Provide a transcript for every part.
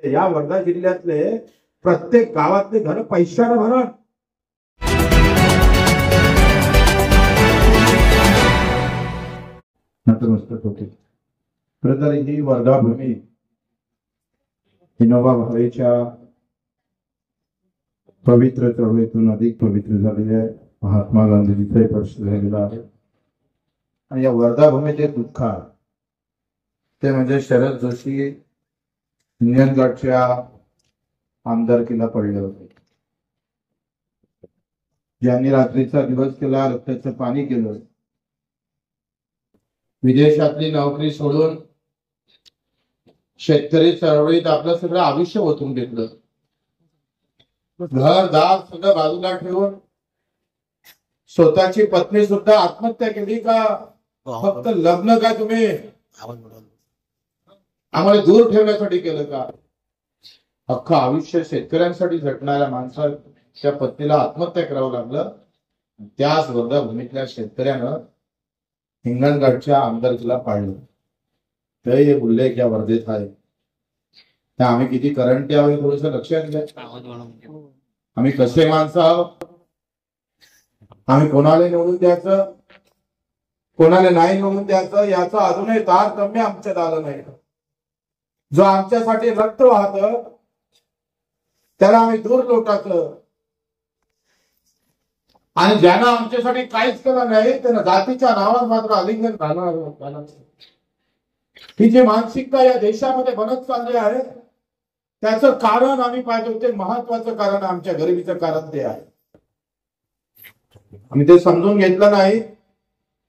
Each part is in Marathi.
या वर्धा जिल्ह्यातले प्रत्येक गावातले घर पैशाने भरण नतमस्तक होते. खरं तर ही वर्धा भूमी विनोबा भावेच्या पवित्र चळवळीतून अधिक पवित्र झालेली आहे. महात्मा गांधीजीचा स्पर्श झालेला आहे. आणि या वर्धा भूमीचे दुःख ते म्हणजे शरद जोशी हिंगणघाटच्या आमदारकीला पडले होते. ज्यांनी रात्रीचा दिवस केला, रक्ताचं पाणी केलं, विदेशातली नोकरी सोडून शेतकरी चळवळीत आपलं सगळं आयुष्य ओतून घेतलं. घर दार सगळं बाजूला ठेवून स्वतःची पत्नी सुद्धा आत्महत्या केली का फक्त लग्न का तुम्ही आम्हाला दूर ठेवण्यासाठी केलं का? अख्खं आयुष्य शेतकऱ्यांसाठी झटणाऱ्या माणसाच्या पत्नीला आत्महत्या करावं लागलं. त्याच वर्धा भूमीतल्या शेतकऱ्यानं हिंगणघाटच्या आमदारकीला पाडलं. ते उल्लेख या वर्धेत आहे. त्या आम्ही किती करंट यावे थोडस लक्षात घ्या. आम्ही कसे माणसं आहोत, आम्ही कोणाला निवडून द्यायचं, कोणाला नाही निवडून द्यायचं याचं अजूनही तारतम्य आमच्यात आलं नाही. जो आमच्यासाठी रक्त वाहत त्याला आम्ही दूर लोटायचं आणि ज्यांना आमच्यासाठी काहीच केलं नाही त्यांना जातीच्या नावात मात्र आलिंगन राहणार. ही जी मानसिकता या देशामध्ये बनत चालली आहे त्याचं कारण आम्ही पाहिजे ते महत्वाचं कारण आमच्या गरिबीचं कारण ते आहे. आम्ही ते समजून घेतलं नाही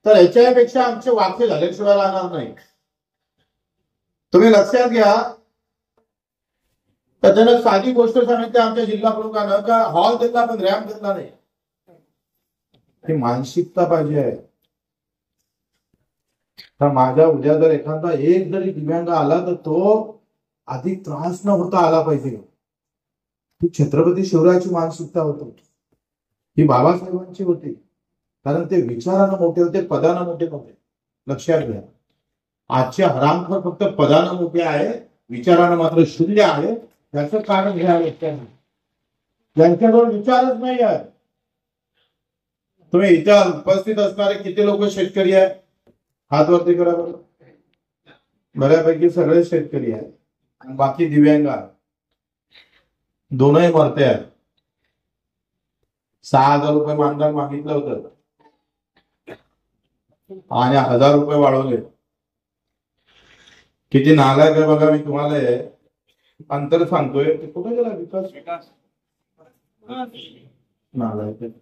तर याच्यापेक्षा आमचे वाक्य झाल्याशिवाय राहणार नाही. तुम्ही लक्षात घ्या, तर त्यानं साधी गोष्ट सांगितली आमच्या जिल्हा प्रमुखानं का हॉल दिला पण रॅम्प दिला नाही. ही मानसिकता पाहिजे आहे. तर माझ्या उद्या जर एखादा एक जरी दिव्यांग आला तर तो अधिक त्रास न होता आला पाहिजे. ही छत्रपती शिवरायाची मानसिकता होती, ही बाबासाहेबांची होती. कारण ते विचारानं मोठे होते, पदानं मोठे नव्हते. लक्षात घ्या, आजचे हरामखोर फक्त पदानं मोठे आहे, विचारानं मात्र शून्य आहे. त्याचं कारण घ्यावं ज्यांच्याजवळ विचारच नाही आहे. तुम्ही इथं उपस्थित असणारे किती लोक शेतकरी आहे? हात वरती करा बरं. बऱ्यापैकी सगळे शेतकरी आहेत आणि बाकी दिव्यांग आहेत. दोनही मरते आहेत. 6,000 रुपये मानधन मागितलं होतं आणि 1,000 रुपये वाढवले. किती नालायक आहे बघा. मी तुम्हाला अंतर सांगतोय. ते कुठे गेला विकास? नालायक.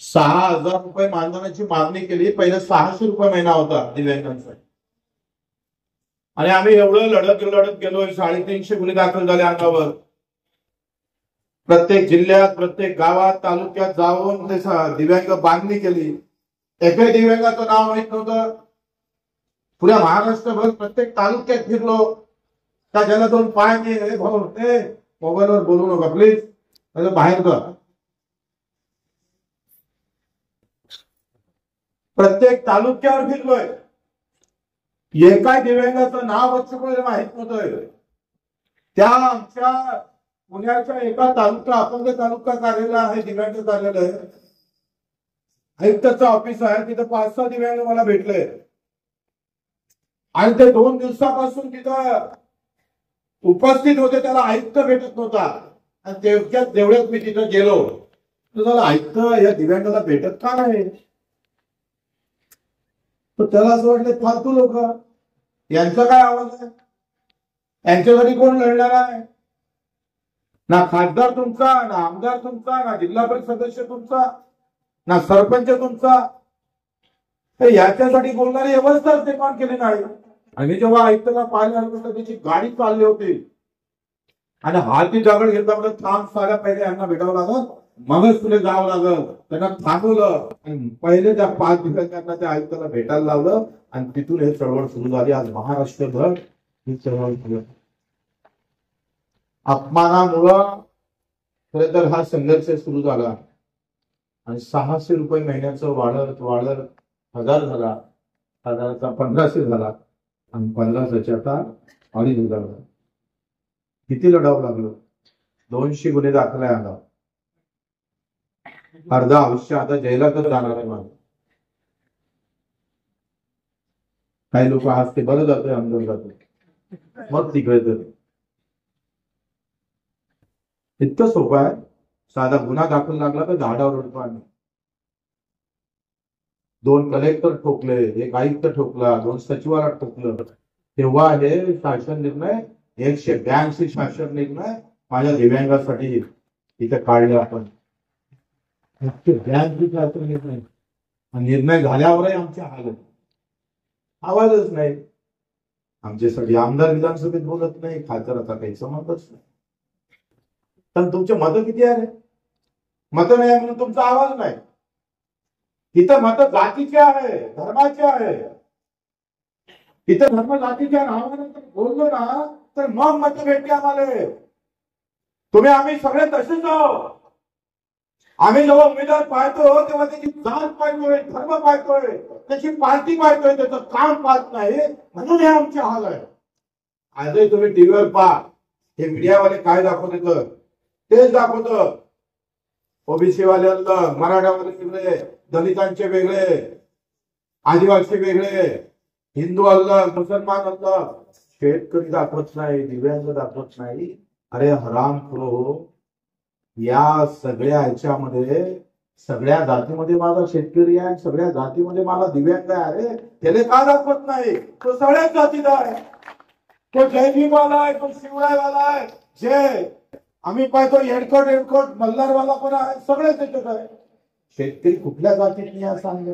6,000 रुपये मानधनाची मागणी केली. पहिले 600 रुपये महिना होता दिव्यांगांसाठी आणि आम्ही एवढं लढत गेलोय. 350 गुन्हे दाखल झाले अंगावर. प्रत्येक जिल्ह्यात, प्रत्येक गावात, तालुक्यात जाऊन ते दिव्यांग बांधणी केली. एका दिव्यांगाचं नाव माहित नव्हतं. पुऱ्या महाराष्ट्रभर प्रत्येक तालुक्यात फिरलो. त्या ज्याला दोन पाय नाही भाऊ ते मोबाईलवर बोलू नका प्लीज, बाहेर जा. प्रत्येक तालुक्यावर फिरलोय. एका दिव्यांगाचं नाव माहित नव्हतं. त्या आमच्या पुण्याच्या एका तालुका, अपंग तालुका कार्यालय आहे, दिव्यांग कार्यालय, आयुक्ताचं ऑफिस आहे. तिथं 5-6 दिव्यांग मला भेटले आणि ते 2 दिवसापासून तिथं उपस्थित होते. त्याला आयुक्त भेटत नव्हता आणि तेवढ्यात मी तिथं गेलो. त्याला आयुक्त या दिव्यांगाला भेटत का नाही? तर त्याला असं वाटलं फालतू लोक, यांचा काय आवाज आहे, यांच्यासाठी कोण लढणार आहे? ना खासदार तुमचा, ना आमदार तुमचा, ना जिल्हा परिषद सदस्य तुमचा, ना सरपंच तुमचा. याच्यासाठी बोलणारी व्यवस्थाच निर्माण केली नाही. आणि जेव्हा आयुक्ताला पाहिल्यानंतर त्याची गाडी चालली होती आणि हाती दगड घेतला म्हणजे थांब, साऱ्या पहिले यांना भेटावं लागल, मगच तुला जावं लागल. त्यांना थांबवलं आणि पहिले त्या 5 दिवसांना त्या आयुक्ताला भेटायला लावलं आणि तिथून हे चळवळ सुरू झाली. आज महाराष्ट्रभर ही चळवळ सुरू. अपमानामुळं खरं तर हा संघर्ष सुरू झाला आणि 600 रुपये महिन्याचं वाढत 1000 झाला, 1000चा 1500 झाला. आणि 50चे आता 2,500. किती लढावं लागलं. 200 गुन्हे दाखल आहे अंगावर. अर्ध आयुष्य आता जेलातच जाणार आहे माझं. काही लोक आज ते बरं जातोय अंदर जातोय मग तिकडे तर इतकं सोपं आहे. साधा गुन्हा दाखल लागला तर झाडावर उडतो आम्ही. 2 कलेक्टर ठोकले, 1 आयुक्त ठोकला, 2 सचिवाला ठोकलं. तेव्हा हे शासन निर्णय 182 शासन निर्णय माझ्या दिव्यांगासाठी इथे काढले आपण. 182 शासन निर्णय. निर्णय झाल्यावरही आमच्या हालत आवाजच नाही. आमच्यासाठी आमदार विधानसभेत बोलत नाही, खासदाराचा काही संबंधच नाही. पण तुमचे मतं किती आहे? मतं नाही म्हणून तुमचा आवाज नाही. इथं मतं जातीचे आहे, धर्माचे आहे. इथं धर्म जातीच्या नावाने बोललो ना तर मग मतं भेटते आम्हाला. तुम्ही आम्ही सगळे तसेच आहोत. आम्ही जेव्हा उमेदवार पाहतो तेव्हा त्याची जात पाहतोय, धर्म पाहतोय, त्याची पार्टी पाहतोय, त्याचं काम पाहत नाही. म्हणून हे आमचे हाल आहे. आजही तुम्ही टीव्हीवर पहा, हे मीडियावाले काय दाखवत तेच दाखवत. ओबीसी वाल्यांना, मराठावाले वेगळे, दलितांचे वेगळे, आदिवासी वेगळे, हिंदू अलग, मुसलमान अलग. शेतकरी दाखवत नाही, दिव्यांग दाखवत नाही. अरे हरामखोर, या सगळ्या ह्याच्यामध्ये सगळ्या जातीमध्ये माझा शेतकरी आहे, सगळ्या जातीमध्ये मला दिव्यांग आहे. अरे त्याला का दाखवत नाही? तो सगळ्याच जातीचा आहे. तो जयभीमवाला आहे, तो शिवरायवाला आहे, जे आम्ही पाहतो एडकोट मल्हारवाला पण आहे, सगळे त्याच्यात आहे. शेतकरी कुठल्या जातीत या सांग.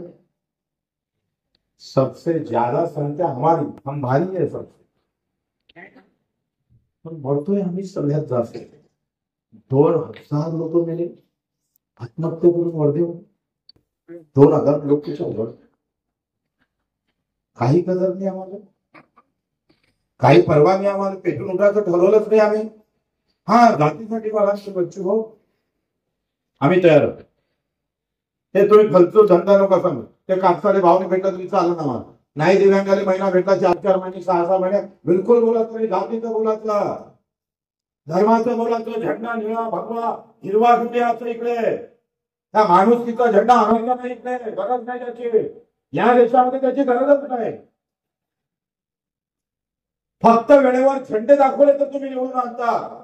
सबसे ज्यादा संख्या हमारी, हम भारी है सबसे. पण भरतोय आम्ही सगळ्यात जास्त. 2,000 लोक मेले आत्महत्या करून वर्धेहून. 2,000 लोक त्याच्यावर. काही कदर नाही आम्हाला, काही परवा नाही आम्हाला. पेटून उठायचं ठरवलंच नाही आम्ही. हा जातीसाठी बाळांचे बच्चे हो आम्ही तयार आहोत. ते तुम्ही खर्चून धंदा नका सांगू. ते कापसाले भावने भेटला तरी चालत ना मला नाही. दिव्यांगाले महिना भेटला, 4-4 महिने, 6-6 महिने बिलकुल बोलत नाही. जातीचं बोलायचं, धर्माचं बोलायचं. झेंडा निळा भगवा हिरवा गुंड्याचं इकडे त्या माणुसकीचा झेंडा आणायचा नाही इकडे. गरज नाही त्याची. या देशामध्ये त्याची गरजच नाही. फक्त वेळेवर झेंडे दाखवले तर तुम्ही निवडून आणता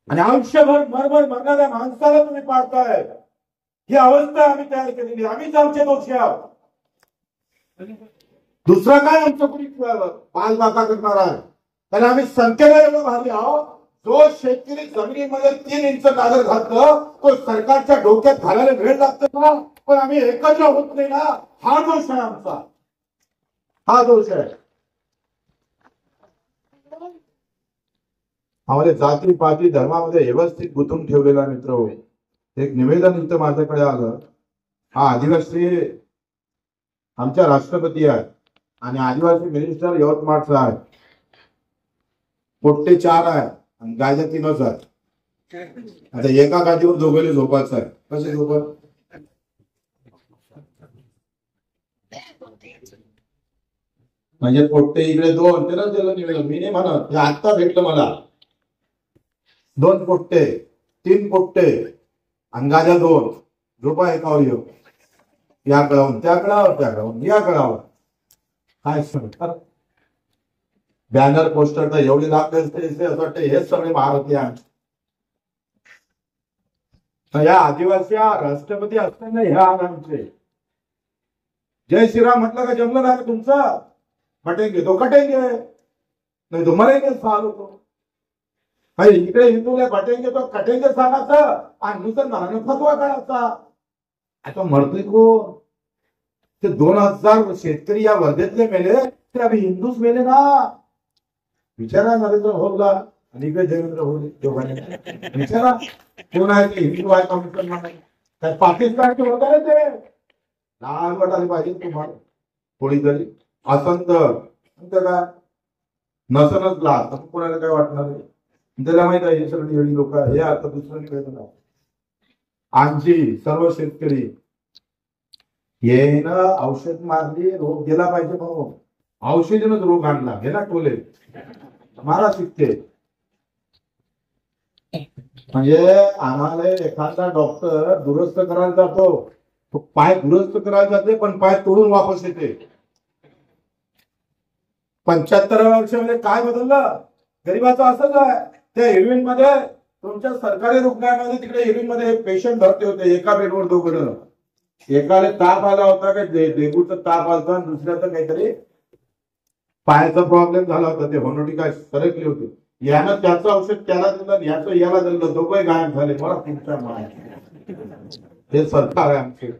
आणि आयुष्यभर मरमर मरणाऱ्या माणसाला तुम्ही पाळताय. ही अवस्था आम्ही तयार केलेली. आम्हीच आमचे दोषी आहोत. दुसरा काय आमचं कुणी बालबाका करणार आहे? कारण आम्ही संख्येला एवढं भारी आहोत. जो शेतकरी जमिनीमध्ये 3 इंच नागर घातलं तो सरकारच्या डोक्यात घालायला वेळ लागतो ना, पण आम्ही एकत्र होत नाही ना. हा दोष आहे आमचा, हा दोष आहे. आम्हाला जाती पाती धर्मामध्ये व्यवस्थित गुंतवून ठेवलेला मित्र. एक निवेदन इथं माझ्याकडे आलं. हा आदिवासी आमच्या राष्ट्रपती आहेत आणि आदिवासी मिनिस्टर यवतमाळचा आहे. पोट्टे 4 आहे आणि गायच्या 3च आहेत. आता एका गादीवर दोघेले झोपायचं आहे. कसे झोपत? म्हणजे पोट्टे इकडे 2, त्याला त्याला निवेदन मी नाही म्हणत. हे आत्ता भेटलं मला. 2 पोट्टे, 3 पोट्टे अंगाच्या 2 झोपा एकावर येऊ. या कळावून त्या कळावर, त्या कळावून या कळावर. काय सांगतात बॅनर पोस्टर तर एवढे लागले असं वाटतं हेच सगळे भारतीय आहेत. या आदिवासी राष्ट्रपती असताना ह्या आमचे जय श्रीराम म्हटलं का जमलं नाही तुमचं? कटेंगे तो कटेंगे, नाही तो मरेंगे साल होतो. इकडे हिंदूला कटेंगे तो कटेंगे सांगायचं आणि मुसलमानाने फतवा काढायचा. आता मरतोय कोण? ते 2,000 शेतकरी या वर्धेतले मेले ते आम्ही हिंदूच मेले ना. विचारा नरेंद्र भोगला आणि इकडे देवेंद्र भोगले दोघांनी विचारा कोण आहे ते, हिंदू आहे का मुसलमान आहे? काय पाकिस्तानचे वगैरे ते लाल वाटायला पाहिजे तुम्हाला. थोडी तरी असंत काय नसनच लाल तर कोणाला काय वाटणार आहे? त्याला माहित आहे हे सगळी एवढी लोक हे. आता दुसरं निवेदन आहे आमची सर्व शेतकरी येणं औषध मारली रोग गेला पाहिजे म्हणून औषधीनच रोग आणला, हे ना टोले मला शिकते. म्हणजे आम्हाला एखादा डॉक्टर दुरुस्त करायला जातो, तो पाय दुरुस्त करायला जाते पण पाय तोडून वापस येते. 75 वर्षामध्ये काय बदललं? गरीबाचं असंच आहे. त्या इरविनमध्ये तुमच्या सरकारी रुग्णालयामध्ये तिकडे इरविनमध्ये पेशंट भरते होते, एका बेडवर 2 जण. एकाला ताप आला होता का डेंगूचा ताप आला होता, दुसऱ्याचा काहीतरी पायाचा प्रॉब्लेम झाला होता, ते होनोटी काय सरकली होती. यानं त्याचं औषध त्याला दिलं, याचं याला दिलं, दोघे गायब झाले. मला तुमच्या माय हे सरकार आहे आमचे.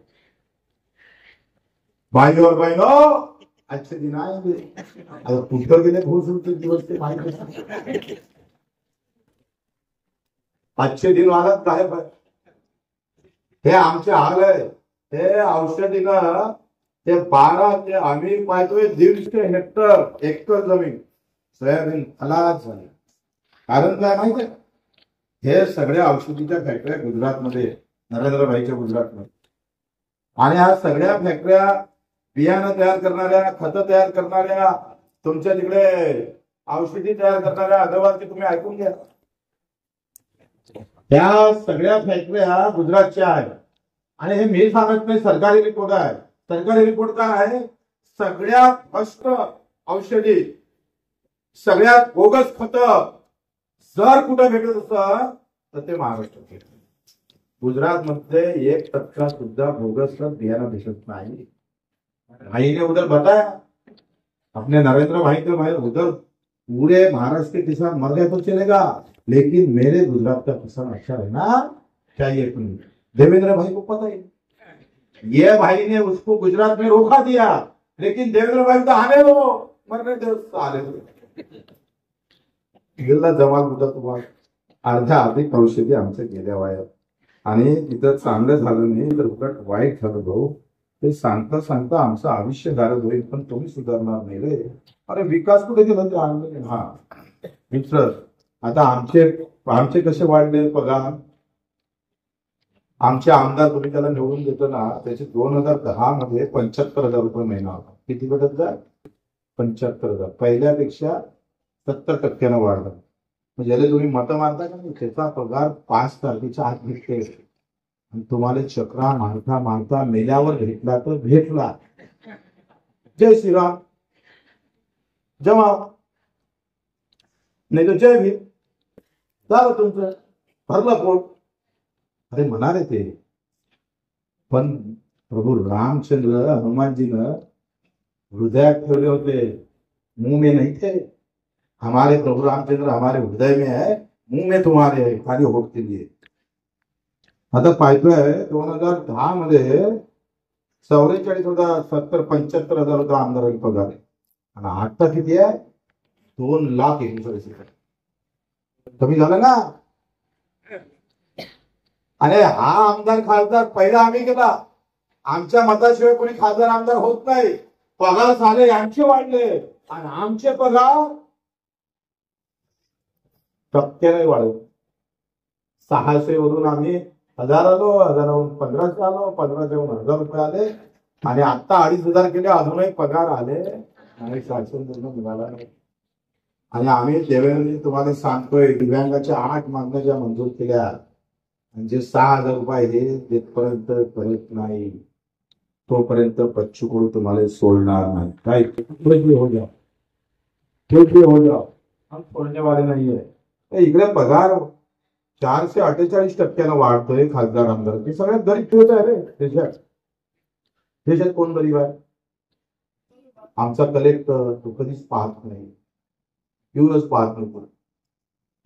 भाई और बहनो, अच्छे दिन आएंगे. आता कुठं गेले घोषणचे दिवस ते माहिती. अच्छे दिन आलात काय? हे आमचे हाल आहे. हे औषधीनं ते 12 ते आम्ही पाहतोय 150 हेक्टर जमीन सोयाबीन खलास झाली. कारण काय माहिती आहे? हे सगळ्या औषधीच्या फॅक्टऱ्या गुजरातमध्ये, नरेंद्रभाईच्या गुजरातमध्ये. आणि ह्या सगळ्या फॅक्टऱ्या बियाणं तयार करणाऱ्या, खतं तयार करणाऱ्या, तुमच्या तिकडे औषधी तयार करणाऱ्या अगरवालची तुम्ही ऐकून घ्या. त्या सगळ्या फॅक्टऱ्या गुजरातच्या आहेत. आणि हे मी सांगत नाही, सरकारी रिपोर्ट आहे. सरकारी रिपोर्ट काय आहे? सगळ्यात फर्स्ट औषधी, सगळ्यात बोगस खत जर कुठं भेटत असतं तर ते महाराष्ट्रात. गुजरातमध्ये 1% सुद्धा बोगस बियाणं भेटत नाही. भाई ने उधर बताया, अपने नरेंद्र भाई के भाई उधर पूरे महाराष्ट्र के किसान मर गए तो चलेगा, लेकिन मेरे गुजरात का किसान अच्छा रहना चाहिए. देवेंद्र भाई को पता ही, ये भाई ने उसको गुजरात में रोका दिया, लेकिन देवेंद्र भाई तो आने दो, मरने दो साले. गेला जमाल होता तुम्हाला अर्ध्या अधिक औषधी आमच्या गेल्या वाया. आणि तिथं चांगलं झालं नाही तर उलट वाईट झालं भाऊ. ते सांगता सांगता आमचं आयुष्य गारद होईल, पण तुम्ही सुधारणार नाही रे. अरे विकास कुठे गेला ते आणलं. हा मित्र, आता आमचे कसे वाढले पगार. आमचे आमदार तुम्ही त्याला निवडून देतो ना, त्याचे 2010 मध्ये 75,000 रुपये महिना होता. किती बदल जाय? 75,000. पहिल्यापेक्षा 70% वाढला. ज्याला तुम्ही मतं मानता का, त्याचा पगार 5 तारखेच्या आत भेटते. आणि तुम्हाला चक्रा मारता मारता मेल्यावर भेटला तर भेटला. जय श्रीराम, जमा नाही तर जय भीम. झालं तुमचं, भरलं पोट. अरे म्हणाले ते, पण प्रभू रामचंद्र हनुमानजीनं हृदयात ठेवले होते, मुंह में नहीं थे. हमारे प्रभु रामचंद्र हमारे हृदय में है, मुंह में तुम्हारे है, खाली होट के लिए. आता पाहतोय 2010 मध्ये 44,000, 75,000 होता आमदारांचा पगार. आणि आता किती आहे? 2,41,000. कमी झालं ना. आणि हा आमदार खासदार पहिला आम्ही केला. आमच्या मताशिवाय कोणी खासदार आमदार होत नाही. पगार साले यांचे वाढले आणि आमचे पगार टक्क्याने वाढले. 600 वरून आम्ही 1000 आलो, 1000वरून 1500 आलो, 1500वरून 1000 रुपये आले. आणि आता 2,500 केले, अजूनही पगार आले आणि शासन मिळाला नाही. आणि आम्ही देवेंद्रजी तुम्हाला सांगतोय, दिव्यांगाच्या 8 मागण्या ज्या मंजूर केल्या, म्हणजे 6,000 रुपये हे जिथपर्यंत करत नाही तोपर्यंत बच्चू कडू तुम्हाला सोडणार नाही. काय हो जाओ, हो जाओ, हम सोडणे वाले नाहीये. इकडे पगार 448% वाढतोय खासदार आमदार. ते सगळ्यात गरीब तोच आहे रे देशात. देशात कोण गरीब आहे? आमचा कलेक्टर तो कधीच पाहत नाही, येऊनच पाहत नाही.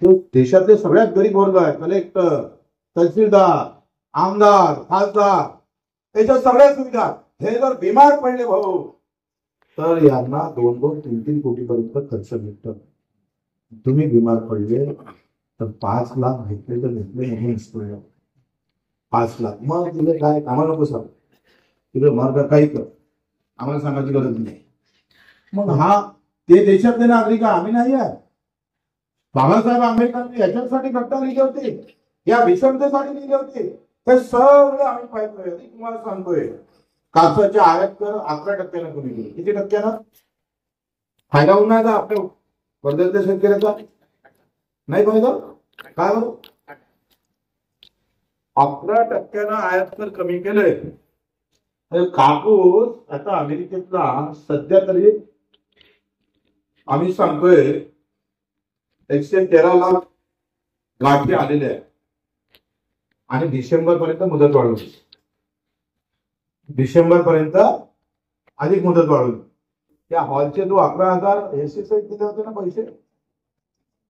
तो देशातले सगळ्यात गरीब वर्ग आहे. कलेक्टर, तहसीलदार, आमदार, खासदार, त्याच्या सगळ्या सुविधा. हे जर बिमार पडले भाऊ तर यांना 2-2, 3-3 कोटीपर्यंत खर्च भेटतो. तुम्ही बिमार पडले तर 5 लाख भेटले तर भेटले नाही. 5 लाख मग तिथे काय आम्हाला नको सांग, तिथे मार्ग काही कर, आम्हाला सांगायची गरज नाही. मग हा ते देशातले नागरिक आम्ही नाही आहे. बाबासाहेब आंबेडकरांनी याच्यासाठी घटना लिहिली होती, या विषमतेसाठी लिहिली होती. ते सगळं आम्ही पाहतोय. तुम्हाला सांगतोय, कापसाचे आयात कर 11% कमी केले. किती टक्क्यानं? फायदा होणार का आपल्या वर्ध्याच्या शेतकऱ्याचा? नाही फायदा. काय बरं? 11% आयात कर कमी केलंय. कापूस आता अमेरिकेतला सध्या तरी आम्ही सांगतोय 113 लाख गाठी आलेले आहे आणि डिसेंबर पर्यंत मुदत वाढवली. डिसेंबर पर्यंत अधिक मुदत वाढवली. त्या हॉलचे जो 11,000 एसएसआय दिले होते ना पैसे,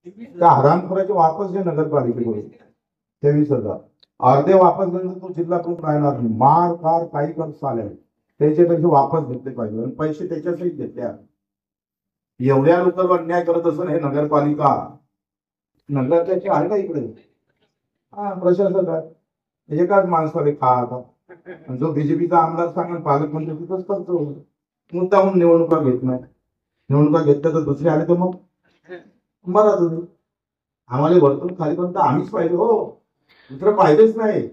त्या हरामखोराचे वापस जे नगरपालिकेकडून 23,000 अर्धे वापस घेऊन तो जिल्हा प्रमुख राहणार नाही. मार कार काही कर चालेल, त्याचे पैसे वापस घेतले पाहिजे आणि पैसे त्याच्यासहित घेतले. एवढ्या लोकांवर अन्याय करत असून हे नगरपालिका नगर त्याचे आहे का इकडे? हा प्रशासक आहे. एकाच माणसाला खा आता. जो बीजेपीचा आमदार सांगेल पालकमंत्री तिथंच करतो. मुद्दाहून निवडणुका घेत नाही. निवडणुका घेतल्या तर दुसरे आले तर मग बरं तुम्ही आम्हाला वरतून खालीपर्यंत आम्हीच पाहिजे हो, दुसरं पाहिजेच नाही.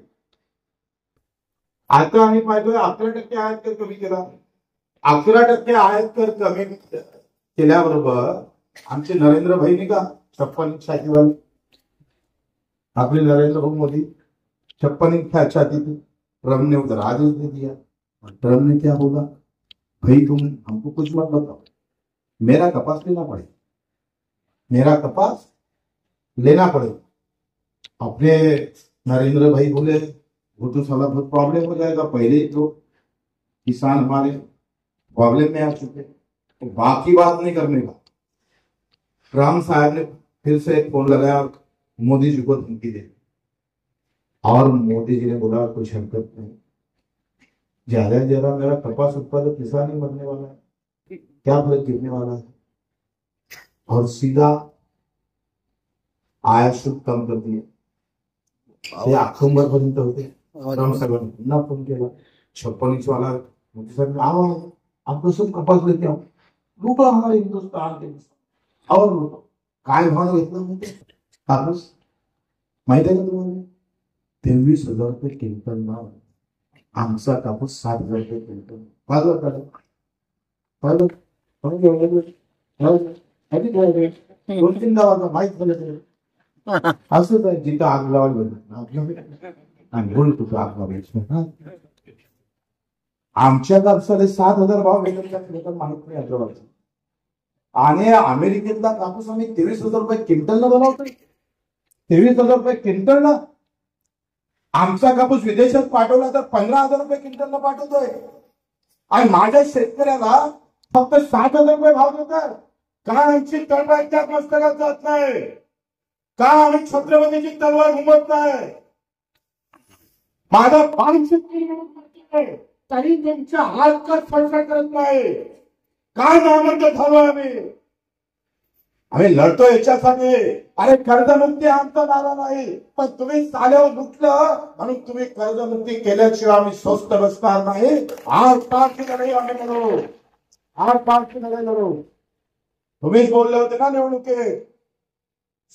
आता आम्ही पाहिजे 11% आयात कर कमी केला. 11% आयात कर कमी केल्याबरोबर आमचे नरेंद्र भाई नाही का 56 इंच छातीवाले, आपले नरेंद्र भाऊ मोदी 56 इंच छाती थी. ट्रम्प ने उधर आदेश दे दिया. ट्रम्प ने क्या बोला, भाई तुम हमको कुछ मत बताओ, मेरा कपास लेना पड़े, मेरा कपास लेना पड़े. अपने नरेंद्र भाई बोले वो तो साला बहुत प्रॉब्लम हो जाएगा, पहले तो किसान हमारे प्रॉब्लम में आ चुके, तो बाकी बात नहीं करने का. ट्रम्प साहब ने फिर से एक फोन लगाया और मोदी जी को धमकी दे, और मोदी जी ने बोला कुछ हरकत नहीं, ज्यादा ज्यादा मेरा कपास उत्पादक किसान ही मरने वाला है, क्या फर्क गिरने वाला है. और सीधा आयात शुल्क कम कर दिए. ते ऑक्टोबर पर्यंत होते. पुन्हा फोन केला 56 इंच वाला मोदी साहब आओ आपको सब कपास लेके आओ. लूटा हमारे हिंदुस्तान के और लूटो. काय भाव घेतला माहिती कापूस माहिती आहे का तुम्हाला? 23,000 रुपये क्विंटल ना. आमचा कापूस 7,000 रुपये क्विंटल. दोन तीन गावाचा माहीत झालं. असंच आहे जिथं आग लावायला आणि बोल तुझं आग लावायचं. आमच्या कापसाला 7,000 भाव भेटत माहित नाही आपल्याला. आणि अमेरिकेतला कापूस आम्ही 23,000 रुपये क्विंटलला बनवतोय. 23,000 रुपये क्विंटलला. आमचा कापूस विदेशात पाठवला तर 15,000 रुपये क्विंटलला पाठवतोय. आणि माझ्या शेतकऱ्याला फक्त 7,000 रुपये भाव देतात. का आमची तलवार त्या मस्तकात जात नाही? का आम्ही छत्रपतीची तलवार घुमत नाही? माझा पाणी शेतकरी तरी त्यांच्या हात का फडफड करत नाही. काय नामंत झालो आम्ही लढतो याच्यासाठी. अरे कर्जमुक्ती आमचा नारा नाही, पण तुम्ही साल्यावर लुटलं म्हणून तुम्ही कर्जमुक्ती केल्याशिवाय आम्ही स्वस्त बसणार नाही. आठ पाच लढाई आम्ही लढू. 8-5 लढाई लढू. तुम्हीच बोलले होते ना निवडणुकीत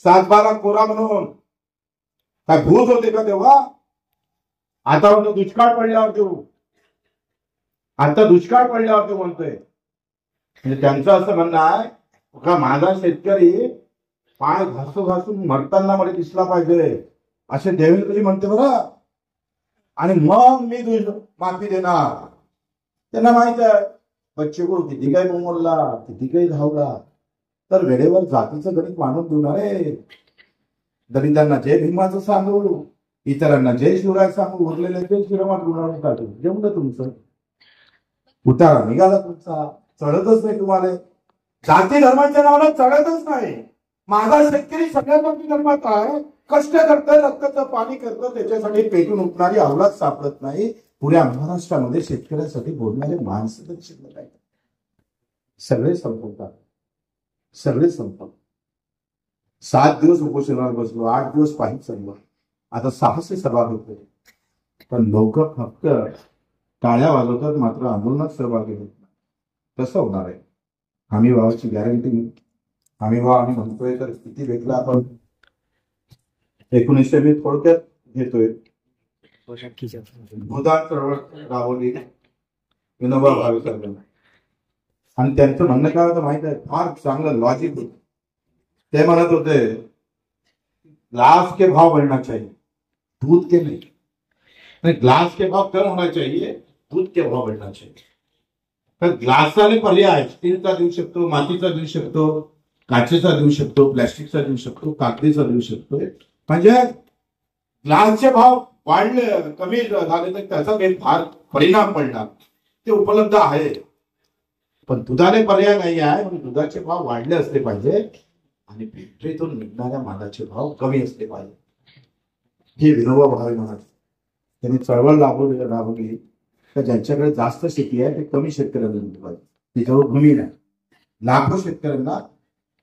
7-12 कोरा म्हणून. काय भूत होते का तेव्हा? आता म्हणतो दुष्काळ पडल्यावर देऊ. आता दुष्काळ पडल्यावर म्हणतोय. म्हणजे त्यांचं असं म्हणणं आहे का माझा शेतकरी पाय घासून मरताना मला दिसला पाहिजे असे देवेंद्रजी म्हणते बरं. आणि मग मी माफी देणार. त्यांना माहित आहे बच्चे को किती काही बोंबलला, किती काही धावला तर वेळेवर जातीचं गणित मानून देणार आहे. दलितांना जय भीमाचं सांगू, इतरांना जय शिवराय सांगू, उरलेल्या जय श्रीरामात गुणावून काढू. जेवढं तुमचं उतारा निघाला तुमचा. चढतच नाही तुम्हाला. जाती धर्माच्या नावाला चढतच नाही. माझा शेतकरी सगळ्यात मोठी धर्मात आहे. कष्ट करतं, रक्ताचं पाणी करतं, त्याच्यासाठी पेटून उठणारी अवलाद सापडत नाही. पुऱ्या महाराष्ट्रामध्ये शेतकऱ्यासाठी बोलणारे माणसं तरी शिल्लक आहेत. सगळे संपवतात, सगळे संपतात. 7 दिवस उपोषणावर बसलो, 8 दिवस पाहिजे चाललो. आता 600 सभा घेतले, पण लोक फक्त टाळ्या वाजवतात, मात्र आंदोलनात सहभागी होत नाही. कसं होणार आहे? हमी भावाची गॅरंटी आम्ही म्हणतोय तर किती भेटला आपण 1900 मी थोडक्यात घेतोय. भूदान चळवळ राबवली विनोबा भावे साहेबांनी. आणि त्यांचं म्हणणं काय होतं माहित आहे, फार चांगलं लॉजिक होतं. ते म्हणत होते ग्लास के भाव बढ़ना चाहिए, दूध के नहीं. ग्लास के भाव कम होना चाहिए, दूध के भाव बढ़ना चाहिए. तर ग्लासाने पर्याय स्टीलचा देऊ शकतो, मातीचा देऊ शकतो, काचेचा देऊ शकतो, प्लॅस्टिकचा देऊ शकतो, कागदीचा देऊ शकतो. म्हणजे ग्लासचे भाव वाढले कमी झाले तर त्याचा काही फार परिणाम पडणार, ते उपलब्ध आहे. पण दुधाने पर्याय नाही आहे, म्हणून दुधाचे भाव वाढले असले पाहिजे आणि फॅक्टरीतून निघणाऱ्या मालाचे भाव कमी असले पाहिजे. हे विनोबा भावे म्हणाले. त्यांनी चळवळ राबवली तर ज्यांच्याकडे जास्त शेती आहे ते कमी शेतकऱ्यांना दिली पाहिजे, त्याच्यावर भूमी नाही. लाखो शेतकऱ्यांना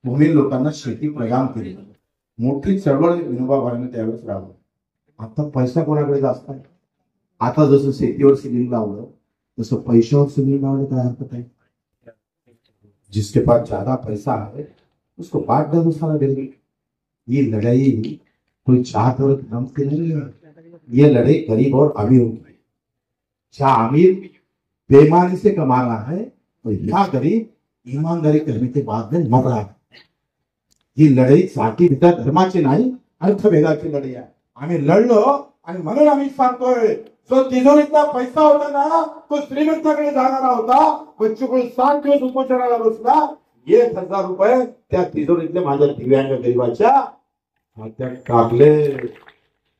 भूमी लोकांना शेती प्रदान केली. मोठी चळवळ विनोबा भावेने त्यावेळेस राबवली. आता पैसा कोणाकडे जास्त आहे? आता जसं शेतीवर सिलिंग लावलं तसं पैशावर सिलिंग लावलं काय हरकत आहे? जिसके पास ज्यादा पैसा है उसको बांट दो दूसरा देंगे. ये लड़ाई कोई चाहत और धर्म की नहीं है, ये लड़ाई गरीब और अमीर की. क्या अमीर बेईमानी से कमा रहा है और या गरीब ईमानदारी करने के बाद में मर रहा है. ही लढाई जाती धर्माची नाही, अर्थभेदाची लढाई आहे. आम्ही लढलो आणि म्हणून आम्ही सांगतोय जो तिजोरीतला पैसा होता ना तो श्रीमंताकडे जाणारा होता. बच्चूकडे 7 दिवस उपोषणाला बसला, 1,000 रुपये त्या तिजोरीतले माझ्या दिव्यांग गरीबाच्या हातात टाकले.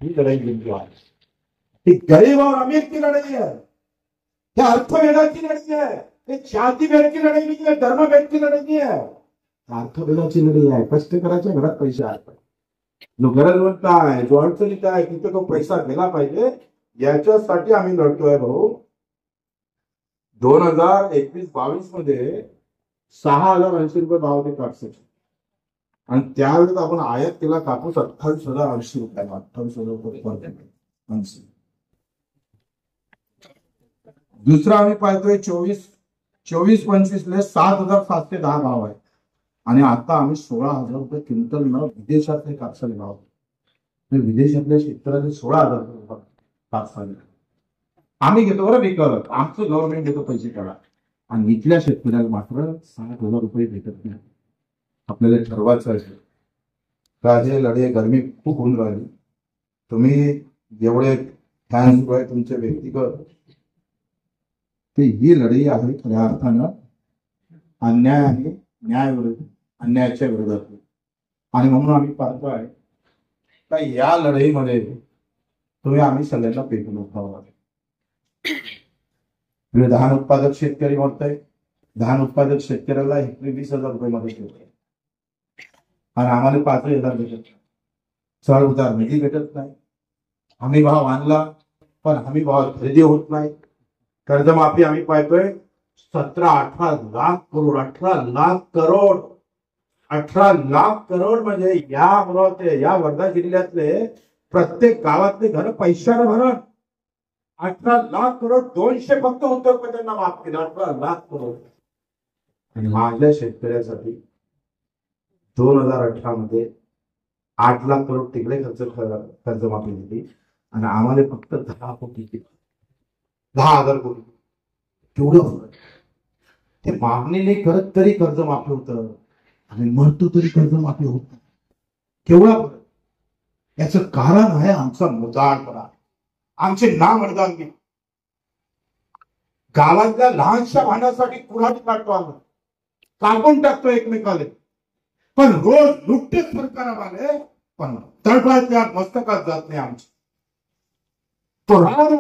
ही लढाई जिंकली आहे. ही गरीब और अमीर की लढाई आहे, त्या अर्थभेदाची लढाई आहे, ते जातीभेदची लढाई नाही आहे, धर्मभेदची लढाई नाही आहे, अर्थभेदाची लढाई आहे. कष्ट करायच्या घरात पैसे आहेत, जो गरजवंत आहे, जो अडचणीत आहे, तिथे तो पैसा गेला पाहिजे, याच्यासाठी आम्ही लढतोय भाऊ. 2021-22 मध्ये 6,080 रुपये भाव होते कापसाचे आणि त्यावेळेस आपण आयात केला कापूस 28,080 रुपयाला. 28,000 रुपये. दुसरा आम्ही पाहतोय 24-25 ले 7,710 भाव आहे आणि आता आम्ही 16,000 रुपये क्विंटल न विदेशातले कापसाले भाव. विदेशातल्या शेतकऱ्याने 16,000 रुपये कापसाले आम्ही घेतो बरं विकत, आमचं गव्हर्नमेंट घेतो पैसे काढा आणि इथल्या शेतकऱ्याला मात्र 60,000 रुपये भेटत नाही. आपल्याला ठरवायचं आहे का हे लढे. गरमी खूप होऊन राहिली, तुम्ही जेवढे फॅन सुरू आहे तुमचे व्यक्तिगत, ते ही लढाई आहे खऱ्या अर्थानं अन्याय आणि न्याय विरुद्ध अन्यायाच्या विरोधात. आणि म्हणून आम्ही पाहतोय का या लढाईमध्ये तुम्ही आम्ही सगळ्यांना पेटून उठावं लागेल. धान उत्पादक शेतकरी म्हणतोय, धान उत्पादक शेतकऱ्याला हेक्टरी 20,000 रुपये मध्ये ठेवतोय आणि आम्हाला 5,000 भेटत. चढ उतार निधी भेटत नाही. हमी भाव आणला पण हमी भाव खरेदी होत नाही. कर्जमाफी आम्ही पाहतोय 17-18 लाख करोड, 18 लाख करोड, 18 लाख करोड. म्हणजे या अमरावती या वर्धा जिल्ह्यातले प्रत्येक गावातले घर पैशाने भरण 18 लाख करोड. 200 फक्त उद्योगपत्यांना माफ केलं. 18 लाख करोड. आणि माझ्या शेतकऱ्यासाठी 2018 मध्ये 8 लाख करोड तिकडे कर्जमाफी दिली आणि आम्हाला फक्त 10 कोटी, 10,000 कोटी तेवढं. ते मागणी नाही करत तरी कर्जमाफी होतं आणि मरतो तरी कर्जमाफी होत. केवढा याचं कारण आहे आमचा मुदाळपणा, आमचे नामर्दांगी. गावातल्या लहानशा भांड्यासाठी कुऱ्हाडी काढतो आम्ही, कापून टाकतो एकमेकाले, पण रोज लुटतेच सरकार पण तळपायच्या मस्तकात जात नाही आमची. तो राग,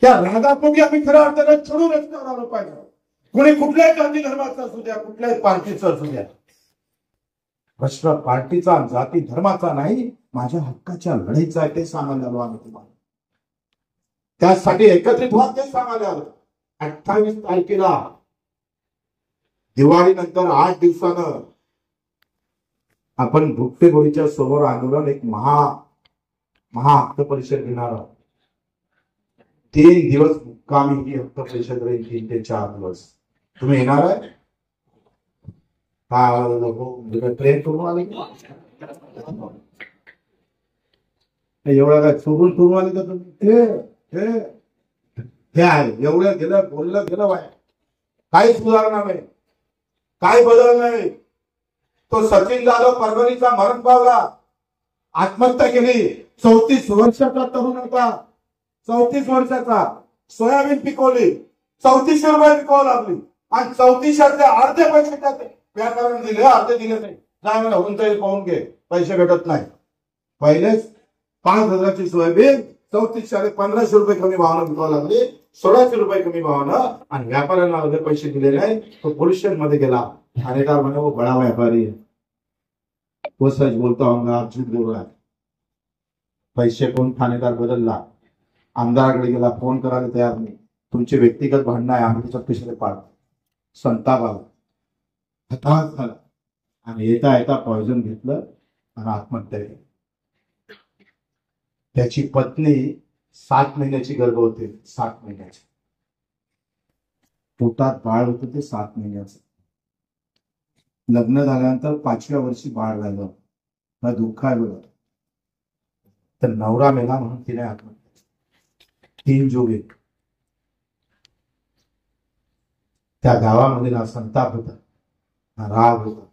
त्या रागापोटी आम्ही खऱ्या अर्थानं चढून रस्त्यावर आलो पाहिजे. कोणी कुठल्याही जाती धर्माचा असू द्या, कुठल्याही पार्टीचा असू द्या. प्रश्न पार्टीचा, जाती धर्माचा नाही, माझ्या हक्काच्या लढाईचा आहे. ते सांगायला आलो आम्ही तुम्हाला. त्यासाठी एकत्रित व्हा ते सांगायला आलो. 28 तारखेला दिवाळी नंतर 8 दिवसानं आपण भुकटेबोरीच्या समोर आंदोलन, एक हक्क परिषद घेणार आहोत. 3 दिवस मुक्कामी ही हक्क परिषद राहील. 3 ते 4 दिवस. तुम्ही येणार आहे? ट्रेन करून आले एवढा काय चोरून करून आले का तुम्ही? हे आहे एवढं गेलं, बोललं गेलं. काही सुधारणा नाही, काही बदल नाही. तो सचिन जाधव परभणीचा मरण पावला, आत्महत्या केली. 34 वर्षाचा तरुण होता, 34 वर्षाचा. सोयाबीन पिकवली, 3400 रुपये पिकवावं लागली आणि 3400 अर्धे पैसे त्यात व्यापाऱ्याने दिले, अर्धे दिले नाही. काय म्हणा होऊन तरी पाहून घे, पैसे भेटत नाही. पहिलेच 5000ची सोयाबीन 3400 1500 रुपये कमी भावानं विकावं लागली, 1600 रुपये कमी भावानं. आणि व्यापाऱ्यांना अर्धे पैसे दिले नाही. तो पोलीस स्टेशन मध्ये गेला. ठाणेदार म्हणे वो बडा व्यापारी है, वो सच बोलता होगा, आप झूठ बोल रहा है. पैसे कोण ठाणेदार बदलला, आमदाराकडे गेला, फोन करायला तयार नाही. तुमचे व्यक्तिगत भांडणं आहे, आम्ही त्याच्यात कशाला पाडतो. संताप आला, हताश झाला आणि येता येता पॉयझन घेतलं आणि आत्महत्या केली. त्याची पत्नी 7 महिन्याची गर्भवती, 7 महिन्याची. पोटात बाळ होतं ते 7 महिन्याचं. लग्न झाल्यानंतर 5व्या वर्षी बाळ झालं. हा दुःख आहे बघा. तर नवरा मेला म्हणून तिने आत्महत्या. 3 जोगे. त्या गावामध्ये ना संताप होता, ना राग होता,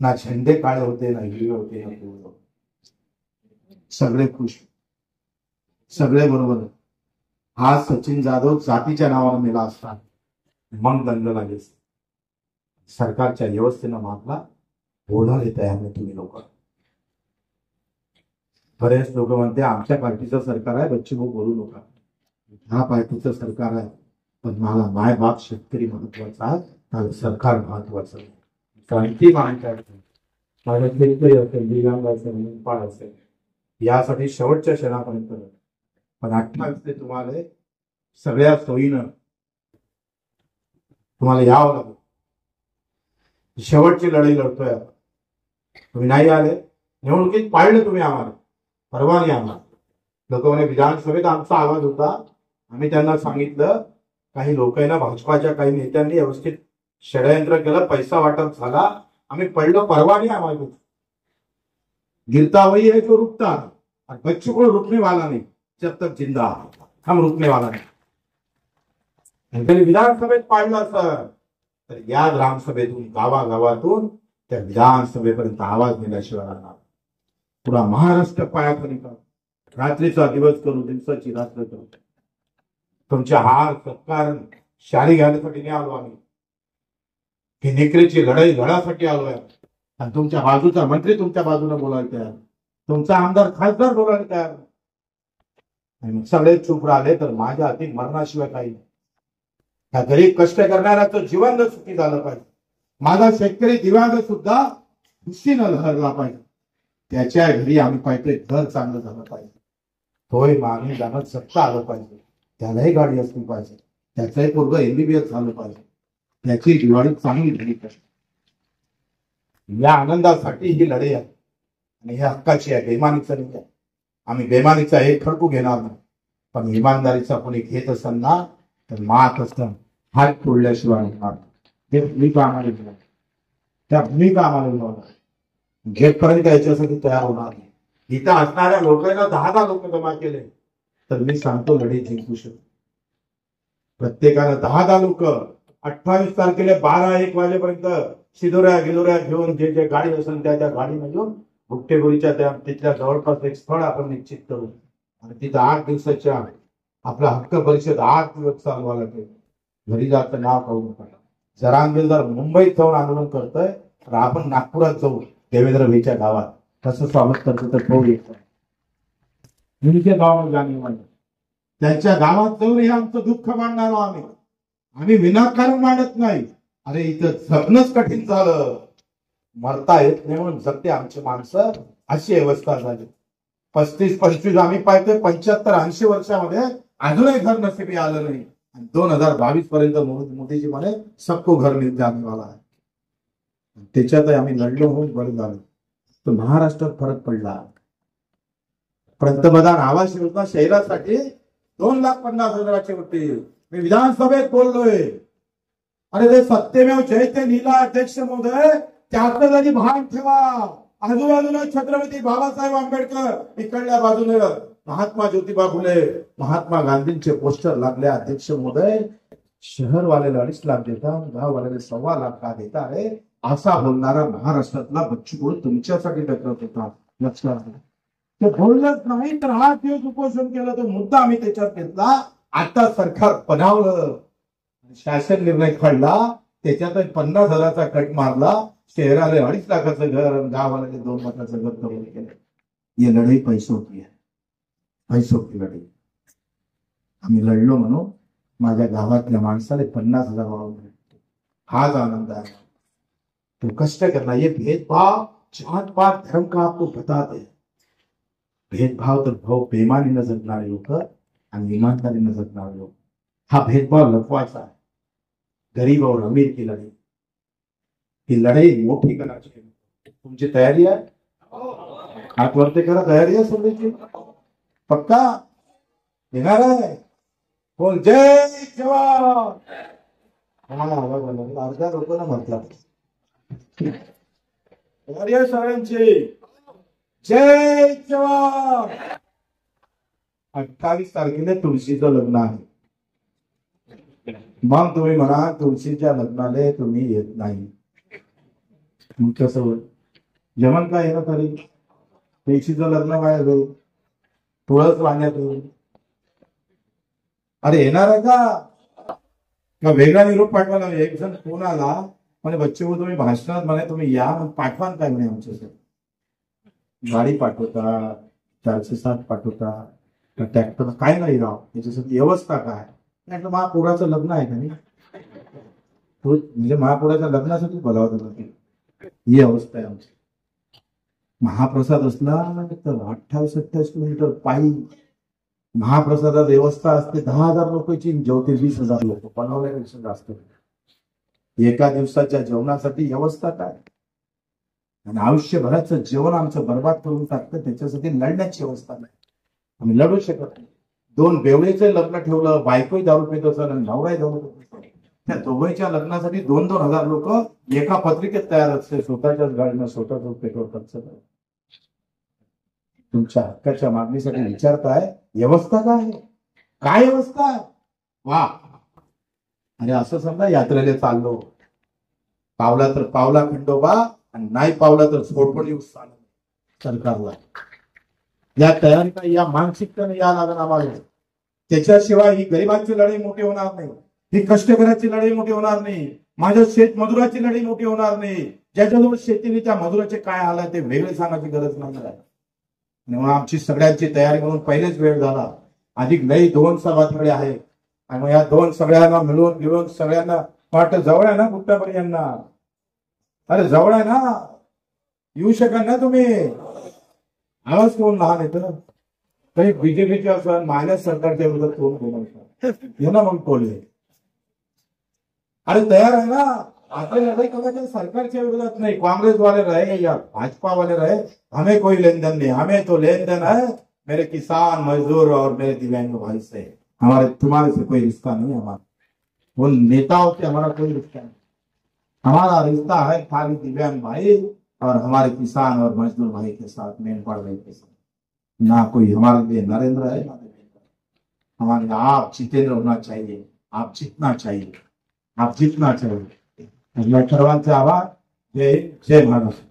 ना झेंडे काळे होते, ना हिरवे होते, ना पिवळे होते. सगळे खुश, सगळे बरोबर. हा सचिन जाधव जातीच्या नावाने मेला असता मग दंड लागेल. सरकारच्या व्यवस्थेनं मागला, बोलायला तयार नाही तुम्ही लोक. बरेच लोक म्हणते आमच्या पार्टीचं सरकार आहे, बच्चे भाऊ बोलू नका. ह्या पार्टीचं सरकार आहे, पण मला माय बाप शेतकरी महत्वाचा आहे, मला सरकार महत्वाचं आहे. क्रांती मानता माझ्या शेतकरी असेल, दिव्यांग असेल, मुंपाळ असेल, यासाठी शेवटच्या क्षणापर्यंत. पण 28 ते तुम्हाला सगळ्या सोयीनं तुम्हाला यावं लागेल. शेवटची लढाई लढतोय आपण. तुम्ही नाही आले, निवडणुकीत पाळलं तुम्ही आम्हाला, परवानगी आम्हाला. लोक म्हणे विधानसभेत आमचा आवाज होता, आम्ही त्यांना सांगितलं काही लोकांना, भाजपाच्या काही नेत्यांनी व्यवस्थित षडयंत्र केलं, पैसा वाटप झाला, आम्ही पडलो, परवानगी आम्हाला. गिरता वही है जो रुकता, और बच्चों को रुकने वाला नहीं, जब तक जिंदा हम रुकने वाला नहीं. त्यांनी विधानसभेत पाडलं असं तर या ग्रामसभेतून, गावागावातून त्या विधानसभेपर्यंत आवाज नेल्याशिवाय राहणार. पुरा महाराष्ट्र पायाखाली करू, रात्रीचा दिवस करू, दिवसाची रात्र करू. तुमच्या हार सत्कार शाली घालण्यासाठी नाही आलो आम्ही, ही नेकरीची लढाई लढासाठी आलोय. आणि तुमच्या बाजूचा मंत्री तुमच्या बाजूने बोलायला तयार, तुमचा आमदार खासदार बोलायला तयार. आणि सगळे चूप राहिले तर माझ्या हाती मरणाशिवाय काही नाही. त्या गरीब कष्ट करणाऱ्याचं जीवन सुखी झालं पाहिजे. माझा शेतकरी दिव्यांग सुद्धा खुशीनं लहरला पाहिजे. त्याच्या घरी आम्ही पाहिजे घर चांगलं झालं पाहिजे, तोय मागणी जाणं सत्ता आलं पाहिजे, त्यालाही गाडी असली पाहिजे, त्याचंही पोरगं MBBS झालं पाहिजे, त्याची दिवाळी चांगली झाली पाहिजे. या आनंदासाठी ही लढाई आहे आणि ही हक्काची आहे, बेमानीचं नाही आहे. आम्ही बेमानीचा एक खडकू घेणार नाही, पण इमानदारीचा कोणी घेत असेल ना तर मात असतं हात तोडल्याशिवाय होणार. ते भूमिका आम्हाला दिला, त्या भूमिका आम्हाला मिळवणार, घेतपर्यंत याच्यासाठी तयार होणार नाही. इथं असणाऱ्या लोकांना 10 लोक जमा केले तर मी सांगतो लढाई जिंकू शकतो. प्रत्येकानं 10 लोक 28 तारखेला 12-1 वाजेपर्यंत शिदोऱ्या गिदोऱ्या घेऊन जे जे गाडी असेल त्या गाडीने घेऊन भुकटेगुरीच्या तिथल्या जवळपास एक स्थळ आपण निश्चित करू आणि तिथं 8 दिवसाच्या आपला हक्क परिषद 8 दिवस चालवायला लागेल. घरी जायचं नाव करू नका. जरांगे जर मुंबईत जाऊन आंदोलन करतोय तर आपण नागपुरात जाऊ, देवेंद्र भाईच्या गावात कसं स्वागत करतो तर तो येतो. गावात जाणे म्हणजे त्यांच्या गावात जाऊन हे आमचं दुःख मांडणार आम्ही. आम्ही विनाकारण मांडत नाही. अरे इथं जगणंच कठीण झालं, मरता येत नाही म्हणून जगते आमची माणसं, अशी अवस्था झाली. 35-25 आम्ही पाहतोय, 75-80 वर्षामध्ये अजूनही घर नशिबी आलं नाही. 2022 पर्यंत मोदीजी म्हणे सबको घर मिल जाने वाला आहे. त्याच्यात आम्ही लढलो म्हणून बरं झालं. तर महाराष्ट्रात फरक पडला. पंतप्रधान आवास योजना शहरासाठी 2,50,000 होते. मी विधानसभेत बोललोय. अरे ते सत्यमेव जयते लिहिला अध्यक्ष महोदय, त्यातलं जरी भान ठेवा. आजूबाजूला छत्रपती बाबासाहेब आंबेडकर, इकडल्या बाजूने महात्मा ज्योतिबा फुले, महात्मा गांधींचे पोस्टर लागले. अध्यक्ष महोदय शहर वाल्याला 2.5 लाख देता, गाव वाल्याला 1.25 लाख का देता आहे, असा बोलणारा महाराष्ट्रातला बच्चू कडू तुमच्यासाठी टकरत होता. लक्षात घ्या. ते बोललंच नाही तर 8 दिवस उपोषण केलं, तो मुद्दा आम्ही त्याच्यात घेतला. आता सरकार पणावलं, शासन निर्णय काढला, त्याच्यात 50,000चा कट मारला. शहराला 2.5 लाखाचं घर आणि गावाला 2 लाखाचं घर करून केलं. ही लढाई पैसों की आहे, पैसों की लढाई. आम्ही लढलो म्हणून माझ्या गावातल्या माणसाला 50,000 वाढवून भेटतो. हाच आनंद आहे. तो कष्ट करना, ये भेदभाव जात पात धर्म का आपको बताते. भेदभाव तर भाऊ बेमानीनं जगणारे लोक आणि ईमानदारीनं जगणारे लोक. हा भेदभाव लपवायचा आहे. गरीब और अमीर की लढाई, ही लढाई मोठी करायची. तुमची तयारी आहे? हात वरते करा. तयारी आहे समजायची? पक्का येणार आहे? बोल जय जवान. अर्ध्या लोकांना म्हटलं तयारी आहे सगळ्यांची. जय जवान. 28 तारखेला तुळशीचं लग्न आहे. मग तुम्ही म्हणा तुळशीच्या लग्नाला तुम्ही येत नाही, कसं होईल? जेवण काय येणं तरी तुळशीचं लग्न काय होईल? तुळस वाण्यात होईल. अरे येणार आहे का वेगळा निरोप पाठवायला? एक जण फोन आला म्हणे बच्चू तुम्ही भाषणात म्हणे तुम्ही या, मग पाठवा काय म्हणे आमच्यासाठी. गाडी पाठवता, 407 पाठवता, ट्रॅक्टर काय नाही राव, त्याच्यासाठी व्यवस्था काय? म्हटलं महापुराचं लग्न आहे का नाही, म्हणजे महापुराच्या लग्नासाठी बोलावं लागेल. ही अवस्था आहे आमची. महाप्रसाद असला तर 28-28 किलोमीटर पायी महाप्रसादात व्यवस्था असते. 10,000 लोकांची जेवते 20,000 लोक, बनवल्यापेक्षा जास्त. एका दिवसाच्या जेवणासाठी व्यवस्था काय? आणि आयुष्यभराचं जेवण आमचं बर्बाद करून टाकतं, त्याच्यासाठी लढण्याची व्यवस्था नाही. आम्ही लढू शकत नाही. 2 बेवडेचं लग्न ठेवलं, बायकोही दारू पित असेल आणि नवराही दारू पित असेल. त्या दोघांच्या लग्नासाठी 2-2 हजार लोक एका पत्रिकेत तयार असते. स्वतःच्याच गाडीनं स्वतःच पेट्रोल खर्च. तुमच्या हक्काच्या मागणीसाठी विचारताय, व्यवस्था काय आहे? काय व्यवस्था? वा. आणि असं समजा यात्रेला चाललो, पावला तर पावला खंडोबा आणि नाही पावला तर सोडपण येऊ सरकारला. या तयारीला, या मानसिकतेने या लागण आम्हाला. त्याच्याशिवाय ही गरिबांची लढाई मोठी होणार नाही, ही कष्टकऱ्याची लढाई मोठी होणार नाही, माझ्या शेतमजुराची लढाई मोठी होणार नाही. ज्याच्याजवळ शेतीने त्या मजुराचे काय हाल आहे ते वेगळे सांगायची गरज नाही. मग आमची सगळ्यांची तयारी म्हणून पहिलेच वेळ झाला. अधिक लई 2 सभास्थळे आहे आणि मग या 2 सगळ्यांना मिळून घेऊन सगळ्यांना वाटत जवळ आहे ना गुट्टापर्यंत. अरे जवळ आहे ना, येऊ शकाल ना तुम्ही? आवाज कोण लहान येतं काही बीजेपीचे असं माझ्या सरकारच्या विरोधात कोण बोलायचं हे ना, मग बोलले. अरे तयार आहे ना? आता लढाई करायचं सरकारच्या विरोधात नहीं, कांग्रेस वाले रहे या भाजपा वाले रहे, हमें कोई लेन देन नहीं. हमें तो लेन देन है मेरे किसान मजदूर और मेरे दिव्यांग भाई से. हमारे तुम्हारे से कोई रिश्ता नहीं है. हमारा वो नेताओं से हमारा कोई रिश्ता नहीं. हमारा रिश्ता है खाली दिव्यांग भाई और हमारे किसान और मजदूर भाई के साथ, मेनपाड़ भाई के साथ. ना कोई हमारे लिए नरेंद्र है, हमारे आप जितेंद्र होना चाहिए, आप जीतना चाहिए, आप जीतना चाहिए. सर्वांचे आभार. जय महाराष्ट्र.